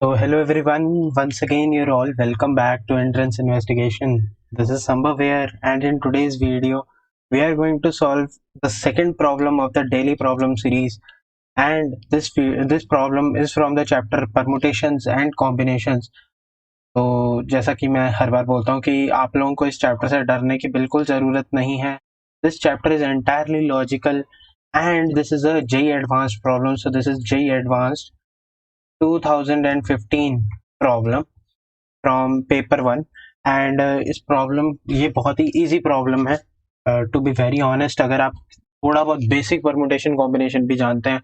So hello everyone, once again you're all welcome back to Entrance Investigation. This is Sambhav here, and in today's video we are going to solve the second problem of the daily problem series, and this problem is from the chapter permutations and combinations. तो जैसा कि मैं हर बार बोलता हूँ कि आप लोगों को इस चैप्टर से डरने की बिल्कुल ज़रूरत नहीं है. This chapter is entirely logical and this is a JEE advanced problem. So this is JEE advanced 2015 problem from paper 1 and इस प्रॉब्लम ये बहुत ही इजी प्रॉब्लम है. टू बी वेरी ऑनेस्ट, अगर आप थोड़ा बहुत बेसिक परमुटेशन कॉम्बिनेशन भी जानते हैं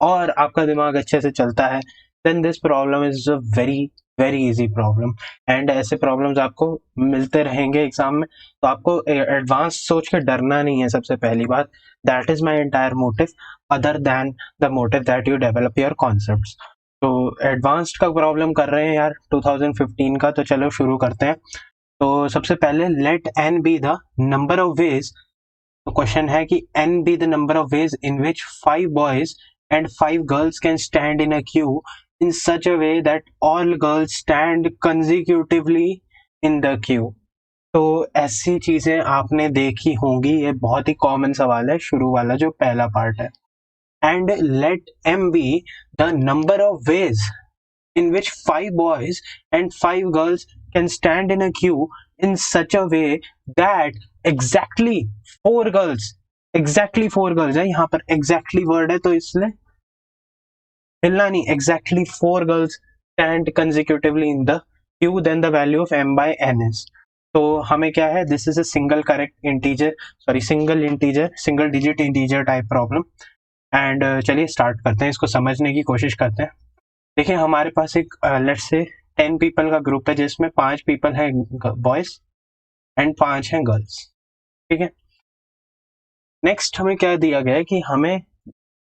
और आपका दिमाग अच्छे से चलता है, then this problem is a very very easy problem. And ऐसे प्रॉब्लम्स आपको मिलते रहेंगे एग्जाम में, तो आपको एडवांस सोच के डरना नहीं है. सबसे पहली बात, that is my entire motive other than the motive that you develop your concepts. तो एडवांस्ड का प्रॉब्लम कर रहे हैं यार 2015 का, तो चलो शुरू करते हैं. तो सबसे पहले let n be the number of ways. तो क्वेश्चन है कि n be the number of ways in which 5 boys and 5 girls can stand in a queue in such a way that all girls stand consecutively in the queue. तो ऐसी चीजें आपने देखी होंगी, ये बहुत ही कॉमन सवाल है, शुरू वाला जो पहला पार्ट है. And let m be the number of ways in which 5 boys and 5 girls can stand in a queue in such a way that exactly 4 girls है, यहाँ पर exactly word है तो इसलिए हिलना नहीं, exactly 4 girls stand consecutively in the queue, then the value of m by n is. तो हमें क्या है, this is a single digit integer type problem. And चलिए स्टार्ट करते हैं, इसको समझने की कोशिश करते हैं. देखिए हमारे पास एक लेट्स से 10 पीपल का ग्रुप है जिसमें 5 पीपल हैं बॉयज एंड 5 हैं गर्ल्स. ठीक है, नेक्स्ट हमें क्या दिया गया है कि हमें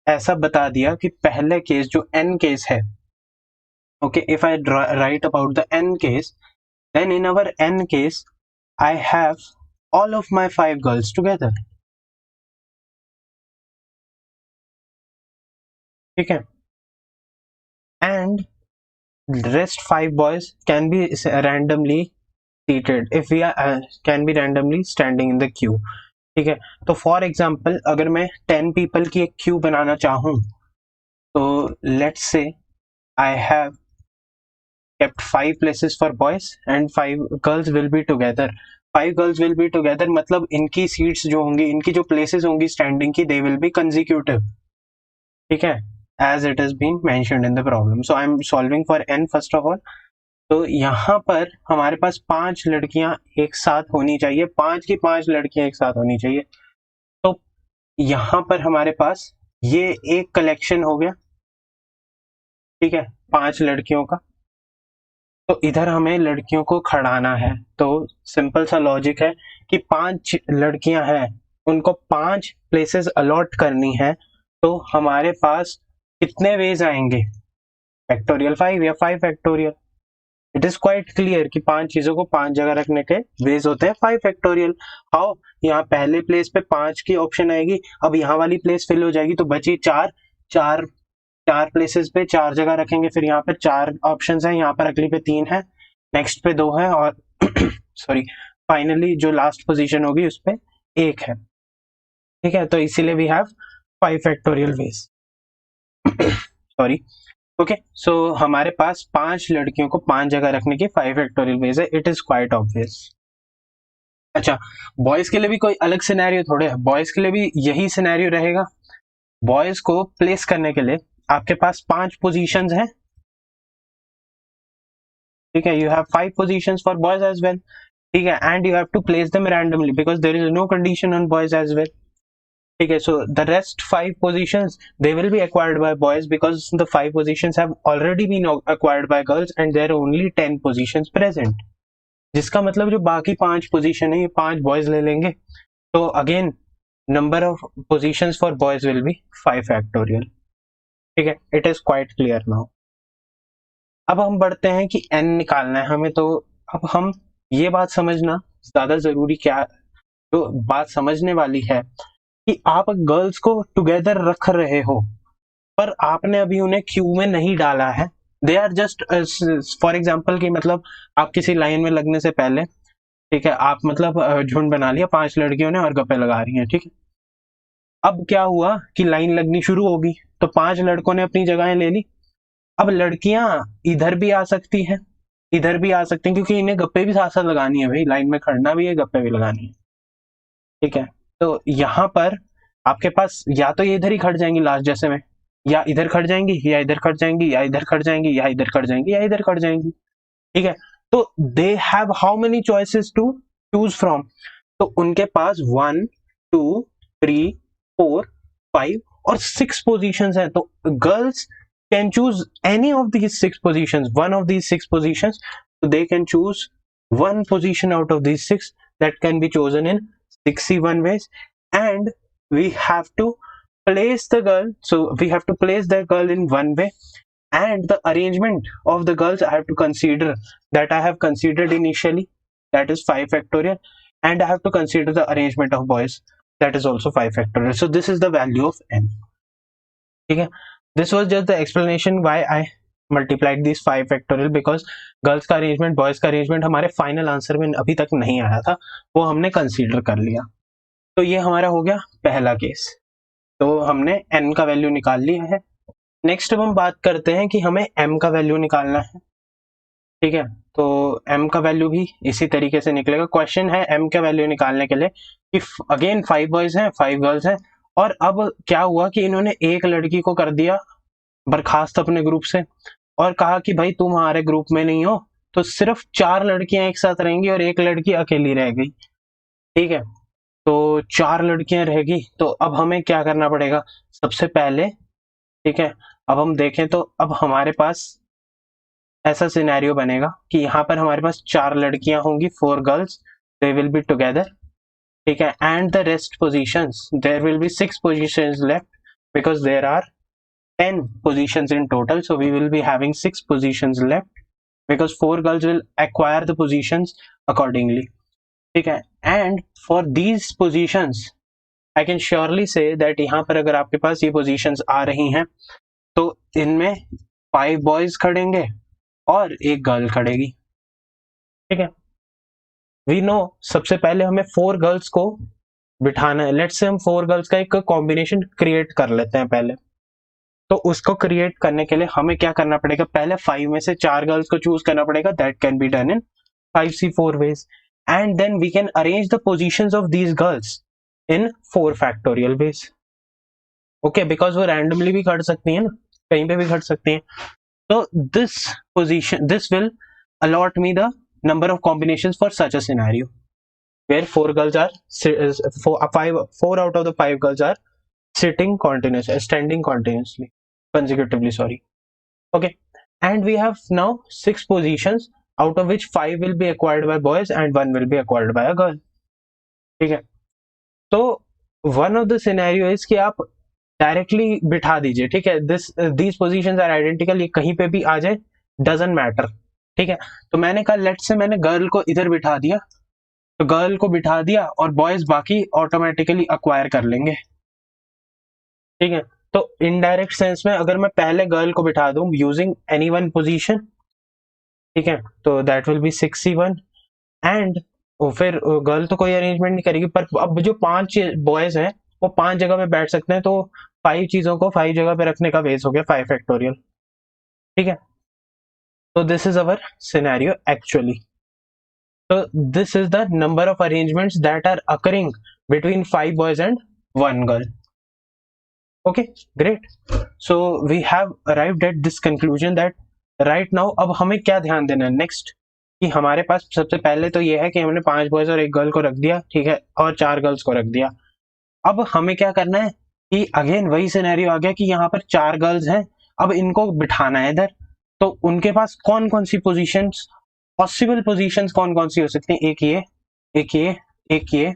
ऐसा बता दिया कि पहले केस जो n केस है, okay, if I write about the n case, then in our n case I have all of my 5 girls together. ठीक है, and rest 5 boys can be randomly seated if we are can be randomly standing in the queue. ठीक है, तो for example अगर मैं 10 people की एक Q बनाना चाहूँ, तो let's say I have kept 5 places for boys and 5 girls will be together. 5 girls will be together मतलब इनकी सीट्स जो होंगी, इनकी जो प्लेसेस होंगी स्टैंडिंग की, they will be consecutive. ठीक है, as it has been mentioned in the problem. So I am solving for n first of all. तो यहाँ पर हमारे पास 5 लड़कियां एक साथ होनी चाहिए, 5 की 5 लड़कियां एक साथ होनी चाहिए. तो यहाँ पर हमारे पास ये एक कलेक्शन हो गया. ठीक है, 5 लड़कियों का. तो इधर हमें लड़कियों को खड़ाना है, तो सिंपल सा लॉजिक है कि 5 लड़कियां हैं, उनको 5 प्लेसेस अलॉट करनी है. तो हमारे पास कितने वेज आएंगे, फैक्टोरियल 5 या 5 factorial. It is quite clear कि 5 चीजों को 5 जगह रखने के वेज होते हैं 5 फैक्टोरियल. हाउ, यहाँ पहले प्लेस पे 5 की ऑप्शन आएगी, अब यहाँ वाली प्लेस फिल हो जाएगी, तो बची 4 प्लेसेस पे 4 जगह रखेंगे. फिर यहाँ पे 4 ऑप्शंस हैं, यहाँ पर अगली पे 3 है, नेक्स्ट पे 2 है, और सॉरी फाइनली जो लास्ट पोजीशन होगी उस पे 1 है. ठीक है, तो इसीलिए we have 5 factorial ways. Sorry, okay, so हमारे पास 5 लड़कियों को 5 जगह रखने की 5 फैक्टोरियल वेज है. It is quite obvious. अच्छा, बॉयज के लिए भी कोई अलग सिनेरियो थोड़े है, बॉयज के लिए भी यही सिनेरियो रहेगा. बॉयज को प्लेस करने के लिए आपके पास 5 पोजीशंस हैं. ठीक है, you have 5 positions for boys as well. ठीक है, and you have to place them randomly because there is no condition on boys as well. ठीक है, so the rest 5 positions they will be acquired by boys because the 5 positions have already been acquired by girls and there are only 10 positions present. जिसका मतलब जो बाकी 5 position है ये 5 boys ले लेंगे. तो again number of positions for boys will be 5 factorial. ठीक है, it is quite clear now. अब हम बढ़ते हैं कि n निकालना है हमें. तो अब हम ये बात समझना ज्यादा जरूरी, क्या जो बात समझने वाली है कि आप गर्ल्स को टुगेदर रख रहे हो पर आपने अभी उन्हें क्यू में नहीं डाला है. They are just for example कि मतलब आप किसी लाइन में लगने से पहले, ठीक है, आप मतलब झुंड बना लिया 5 लड़कियों ने और गप्पे लगा रही हैं, ठीक है। अब क्या हुआ कि लाइन लगनी शुरू होगी, तो 5 लड़कों ने अपनी जगहें ले ली। अब लड़कियां इधर भी आ सकती हैं, इधर भी आ सकती हैं, क्योंकि इन्हें गप्पे भी साथ साथ लगानी है भाई, लाइन में खड़ना भी है, गप्पे भी लगानी है, ठीक है। तो यहाँ पर आपके पास या तो ये इधर ही खड़ जाएंगी लास्ट जैसे में, या इधर खड़ जाएंगी, या इधर खड़ जाएंगी, या इधर खड़ जाएंगी, या इधर खड़ जाएंगी, या इधर खड़ जाएंगी, ठीक है। तो they have how many choices to choose from, तो उनके पास 1 2 3 4 5 और 6 पोजीशंस हैं। तो girls can choose any of these 6 positions, one of these 6 positions, so they can choose one position out of these 6 that can be chosen in 61 ways. And we have to place the girl, so we have to place the girl in one way, and the arrangement of the girls I have to consider, that I have considered initially, that is 5 factorial, and I have to consider the arrangement of boys, that is also 5 factorial. So this is the value of n, ठीक है। This was just the explanation why I multiplied these 5 factorial, because girls का arrangement boys का arrangement हमारे final answer में अभी तक नहीं आया था, वो हमने कंसीडर कर लिया। तो ये हमारा हो गया पहला केस, तो हमने n का वैल्यू निकाल लिया है। नेक्स्ट अब हम बात करते हैं कि हमें m का वैल्यू निकालना है, ठीक है। तो m का वैल्यू भी इसी तरीके से निकलेगा। क्वेश्चन है m का वैल्यू निकालने के लिए कि अगेन 5 बॉयज हैं 5 गर्ल्स हैं, और अब क्या हुआ कि इन्होंने एक लड़की को कर दिया बर्खास्त अपने ग्रुप से, और कहा कि भाई तुम हमारे ग्रुप में नहीं हो, तो सिर्फ 4 लड़कियां एक साथ रहेंगी और एक लड़की अकेली रह गई, ठीक है। तो 4 लड़कियां रहेगी, तो अब हमें क्या करना पड़ेगा सबसे पहले, ठीक है। अब हम देखें तो अब हमारे पास ऐसा सिनेरियो बनेगा कि यहाँ पर हमारे पास 4 लड़कियां होंगी, 4 girls, they will be together, ठीक है। And the rest positions, there will be 6 positions left, because there are 10 positions in total, so we will be having 6 positions left, because 4 girls will acquire the positions accordingly, ठीक है। and for these positions I can surely say that यहाँ पर अगर आपके पास ये positions आ रही हैं, तो इनमें 5 boys खड़ेंगे और एक गर्ल खड़ेगी, ठीक है। we know सबसे पहले हमें 4 गर्ल्स को बिठाना है। लेट्स से हम 4 गर्ल्स का एक कॉम्बिनेशन क्रिएट कर लेते हैं पहले। तो उसको क्रिएट करने के लिए हमें क्या करना पड़ेगा, पहले 5 में से 4 गर्ल्स को चूज करना पड़ेगा, that can be done in 5C4 ways, and then we can arrange the positions of these girls in 4 factorial ways, okay, because वो randomly भी खड़ सकती हैं ना, कहीं पे भी खड़ सकती हैं। तो this will allot me the number of combinations for such a scenario where 4 girls are 4 out of the 5 girls are standing continuously, consecutively, sorry, okay. And we have now 6 positions, out of which 5 will be acquired by boys and 1 will be acquired by a girl, ठीक है। तो one of the scenario is कि आप directly बिठा दीजिए, ठीक है। these positions are identical, ये कहीं पे भी आ जाए, doesn't matter, ठीक है। तो मैंने कहा लेट्स से मैंने गर्ल को इधर बिठा दिया, तो गर्ल को बिठा दिया और बॉयज बाकी ऑटोमेटिकली अक्वायर कर लेंगे, ठीक है। तो इनडायरेक्ट सेंस में अगर मैं पहले गर्ल को बिठा दूं यूजिंग एनी वन पोजीशन, ठीक है, तो that will be 6C1, and फिर गर्ल तो कोई अरेंजमेंट नहीं करेगी, पर अब जो 5 बॉयज हैं वो 5 जगह पे बैठ सकते हैं, तो 5 चीजों को 5 जगह पे रखने का बेस हो गया 5 फैक्टोरियल, ठीक है। तो this is our scenario actually. तो this is the number of arrangements that are occurring between 5 boys and 1 girl, okay, great. So we have arrived at this conclusion that right now अब हमें क्या ध्यान देना है नेक्स्ट, कि हमारे पास सबसे पहले तो ये है कि हमने 5 बॉयज और एक गर्ल को रख दिया, ठीक है, और 4 गर्ल्स को रख दिया। अब हमें क्या करना है कि अगेन वही सिनेरियो आ गया कि यहाँ पर 4 गर्ल्स हैं, अब इनको बिठाना है इधर, तो उनके पास कौन कौन सी पोजीशंस, पॉसिबल पोजीशंस कौन कौन सी हो सकती हैं, एक ये, एक ये, एक ये,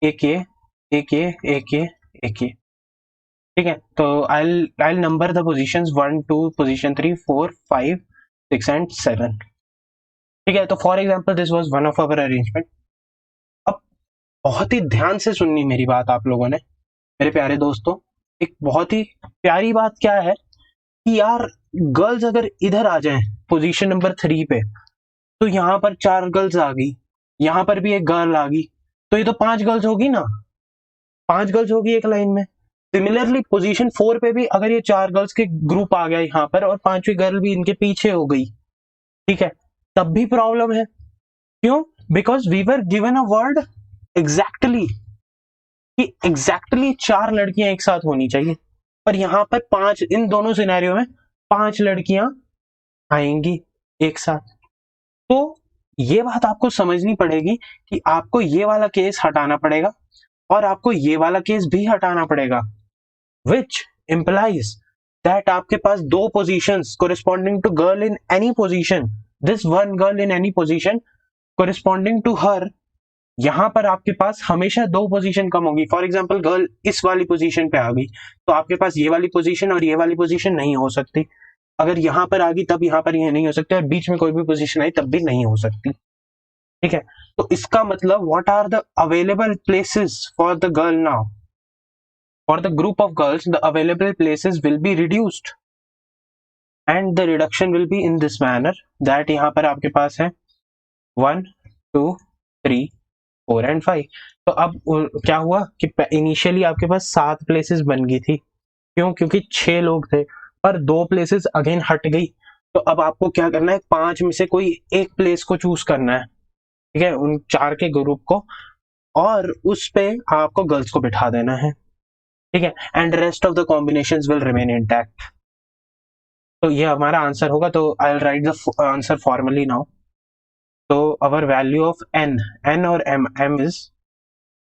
एक ये, एक ये, एक ये, एक ये, ठीक है। तो I'll number the positions 1 2 position 3 4 5 6 and 7, ठीक है। तो for example this was one of our arrangement. अब बहुत ही ध्यान से सुननी मेरी बात आप लोगों ने, मेरे प्यारे दोस्तों। एक बहुत ही प्यारी बात क्या है कि यार गर्ल्स अगर इधर आ जाएं पोजीशन नंबर 3 पे, तो यहाँ पर 4 गर्ल्स आ गई, यहाँ पर भी एक गर्ल आ गई, तो ये तो 5 गर्ल्स होगी ना, 5 गर्ल्स होगी एक लाइन में। सिमिलरली पोजीशन 4 पे भी अगर ये 4 गर्ल्स के ग्रुप आ गया यहाँ पर और 5वीं गर्ल भी इनके पीछे हो गई, ठीक है, तब भी प्रॉब्लम है। क्यों? Because we were given a word exactly कि एग्जैक्टली 4 लड़कियां एक साथ होनी चाहिए, पर यहाँ पर 5, इन दोनों सिनेरियो में 5 लड़कियां आएंगी एक साथ। तो ये बात आपको समझनी पड़ेगी कि आपको ये वाला केस हटाना पड़ेगा और आपको ये वाला केस भी हटाना पड़ेगा, which implies that आपके पास 2 positions corresponding to girl in any position, this one girl in any position corresponding to her, यहाँ पर आपके पास हमेशा 2 पोजीशन कम होगी। फॉर एग्जाम्पल गर्ल इस वाली पोजीशन पे आ गई, तो आपके पास ये वाली पोजीशन और ये वाली पोजीशन नहीं हो सकती। अगर यहाँ पर आ गई तब यहाँ पर ये नहीं हो सकती, और बीच में कोई भी पोजीशन आई तब भी नहीं हो सकती, ठीक है। तो इसका मतलब what are the available places for the girl now, for the group of girls the available places will be reduced and the reduction will be in this manner that यहाँ पर आपके पास है 1 2 3 4 एंड 5। तो अब क्या हुआ कि इनिशियली आपके पास 7 प्लेसेस बन गई थी, क्यों? क्योंकि 6 लोग थे, पर 2 प्लेसेस अगेन हट गई। तो अब आपको क्या करना है, 5 में से कोई एक प्लेस को चूज करना है, ठीक है, उन 4 के ग्रुप को, और उस पे आपको गर्ल्स को बिठा देना है, ठीक है, and rest of the combinations will remain intact. तो ये हमारा आंसर होगा। तो I will write the answer formally now. तो अवर वैल्यू ऑफ n और m इज,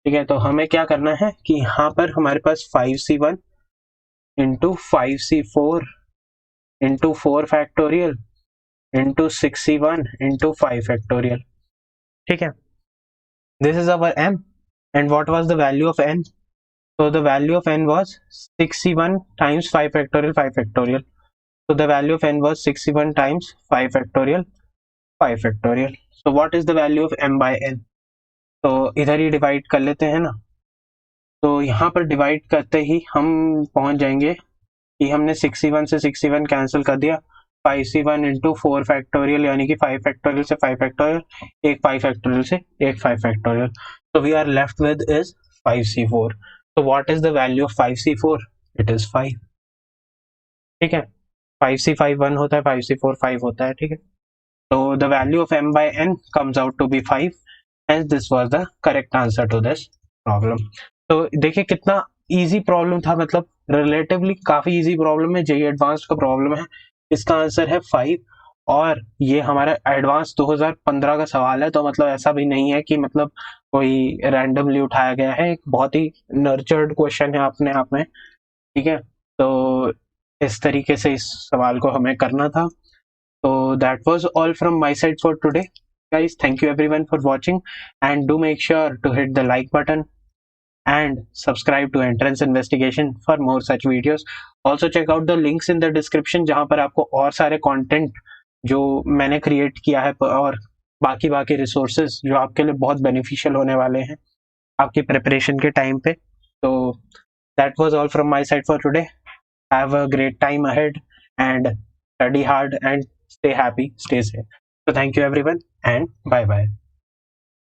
ठीक है, तो हमें क्या करना है कि यहाँ पर हमारे पास 5c1 into 5c4 into 4 factorial into 6c1 into 5 factorial, ठीक है, this is our m and what was the value of n? So the value of n was 6c1 times 5 factorial 5 factorial. So the value of n was 6c1 times 5 factorial 5 factorial. So what is the value of m by n? तो इधर ही divide कर लेते हैं ना। तो यहाँ पर divide करते ही हम पहुंच जाएंगे कि हमने 6c1 से 6c1 कैंसिल कर दिया, 5c1 इंटू 4 फैक्टोरियल यानी कि 5 फैक्टोरियल से 5 फैक्टोरियल, एक 5 फैक्टोरियल से एक 5 फैक्टोरियल, तो we are left with is 5c4। तो what is the value of 5c4? It is 5, ठीक है, 5c5 1 होता है, 5c4 5 होता है, ठीक है। तो the value of m by n comes out to be 5 and this was the correct answer to this problem। तो देखिए कितना इजी प्रॉब्लम था, मतलब रिलेटिवली काफी इजी प्रॉब्लम है, जेई एडवांस्ड का प्रॉब्लम है, इसका आंसर है 5, और ये हमारा एडवांस 2015 का सवाल है, तो मतलब ऐसा भी नहीं है कि मतलब कोई रैंडमली उठाया गया है, एक बहुत ही नर्चर्ड क्वेश्चन है अपने आप में, ठीक है। तो इस तरीके से इस सवाल को हमें करना था। So that was all from my side for today, guys. Thank you everyone for watching, and do make sure to hit the like button and subscribe to Entrance Investigation for more such videos. Also check out the links in the description जहाँ पर आपको और सारे content जो मैंने create किया है और बाकी resources जो आपके लिए बहुत beneficial होने वाले हैं आपकी preparation के time पे। तो that was all from my side for today. Have a great time ahead and study hard and stay happy, stay safe. So thank you everyone and bye bye.